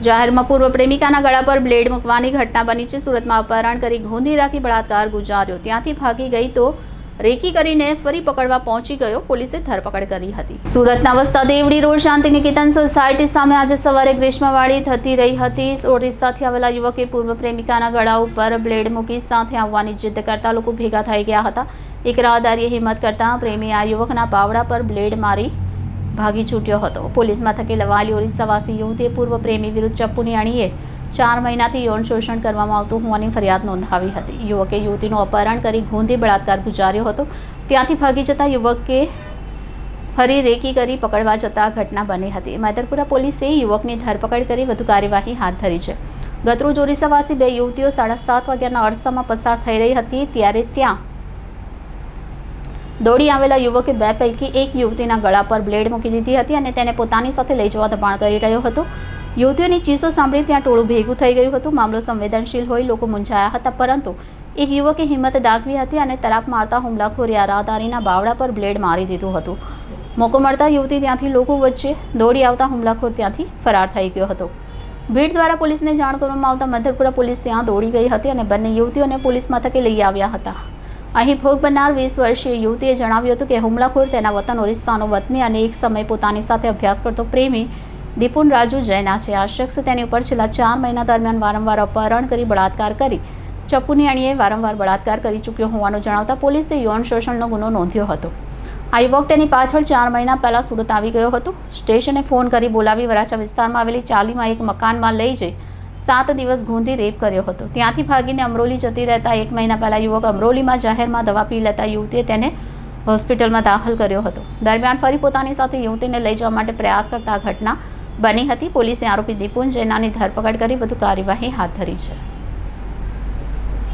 જાહેરમાં પૂર્વ પ્રેમિકાના ગળા પર બ્લેડ મૂકવાની ઘટના બની છે। સુરતમાં અપહરણ કરી ગોંધી રાખી બળાત્કાર ગુજાર્યો, ત્યાંથી ભાગી ગઈ તો રેકી કરીને ફરી પકડવા પહોંચી ગયો, પોલીસે ધરપકડ કરી હતી। સુરતના વસ્તા દેવડી રોડ શાંતિ નિકેતન સોસાયટી સામે આજે સવારે ગ્રીષ્મવાળી થતી રહી હતી। ઓડિશાથી આવેલા યુવકે પૂર્વ પ્રેમિકાના ગળા ઉપર બ્લેડ મૂકી સાથે આવવાની જીદ કરતા લોકો ભેગા થઈ ગયા હતા। એક રાહદારીએ હિંમત કરતા પ્રેમી આ યુવકના બાવડા પર બ્લેડ મારી ભાગી છૂટ્યો હતો। પોલીસ મથકે લવાયેલી ઓરિસ્સાવાસી યુવતીએ પૂર્વ પ્રેમી વિરુદ્ધ ચપ્પુની અણીએ 4 મહિનાથી યૌન શોષણ કરવામાં આવતું હોવાની ફરિયાદ નોંધાવી હતી। યુવકે યુવતીનું અપહરણ કરી ગોંધી બળાત્કાર ગુજાર્યો હતો, ત્યાંથી ભાગી જતા યુવકે ફરી રેકી કરી પકડવા જતા ઘટના બની હતી। મેદરપુરા પોલીસે યુવકની ધરપકડ કરી વધુ કાર્યવાહી હાથ ધરી છે। ગતરોજ ઓરિસ્સાવાસી 2 યુવતીઓ 7:30 વાગ્યાના અરસામાં પસાર થઈ રહી હતી, ત્યારે ત્યાં દોડી આવેલા યુવકે 2 પૈકી એક યુવતીના ગળા પર બ્લેડ મૂકી દીધી હતી અને તેને પોતાની સાથે લઈ જવા દબાણ કરી રહ્યો હતો। યુવતીઓની ચીસો સાંભળી ત્યાં ટોળું ભેગું થઈ ગયું હતું। મામલો સંવેદનશીલ હોઈ લોકો મૂંઝાયા હતા, પરંતુ એક યુવકે હિંમત દાખવી હતી અને તરાપ મારતા હુમલાખોરે રાહદારીના બાવડા પર બ્લેડ મારી દીધું હતું। મોકો મળતા યુવતી ત્યાંથી લોકો વચ્ચે દોડી આવતા હુમલાખોર ત્યાંથી ફરાર થઈ ગયો હતો। ભીડ દ્વારા પોલીસને જાણ કરવામાં આવતા મધરપુરા પોલીસ ત્યાં દોડી ગઈ હતી અને બંને યુવતીઓને પોલીસ મથકે લઈ આવ્યા હતા। અહીં ભોગ બનનાર 20 વર્ષીય યુવતીએ જણાવ્યું હતું કે હુમલાખોર તેના વતન ઓરિસ્સાનો વતની અને એક સમય પોતાની સાથે અભ્યાસ કરતો પ્રેમી દીપુન રાજુ જૈના છે। આ શખ્સ તેની ઉપર છેલ્લા 4 મહિના દરમિયાન વારંવાર અપહરણ કરી બળાત્કાર કરી ચપ્પુની અણીએ વારંવાર બળાત્કાર કરી ચૂક્યો હોવાનું જણાવતા પોલીસે યૌન શોષણનો ગુનો નોંધ્યો હતો। આ યુવક તેની પાછળ 4 મહિના પહેલા સુરત આવી ગયો હતો। સ્ટેશને ફોન કરી બોલાવી વરાછા વિસ્તારમાં આવેલી ચાલીમાં એક મકાનમાં લઈ જઈ 7 દિવસ ગોંધી રેપ કર્યો હતો। ત્યાંથી ભાગીને અમરોલી જતી રહેતા 1 મહિના પહેલા યુવક અમરોલીમાં જાહેરમાં દવા પી લેતા યુવતીએ તેને હોસ્પિટલમાં દાખલ કર્યો હતો। દરમિયાન ફરી પોતાની સાથે યુવતીને લઈ જવા માટે પ્રયાસ કરતા ઘટના બની હતી। પોલીસે આરોપી દીપુન જૈનાની ધરપકડ કરી વધુ કાર્યવાહી હાથ ધરી છે।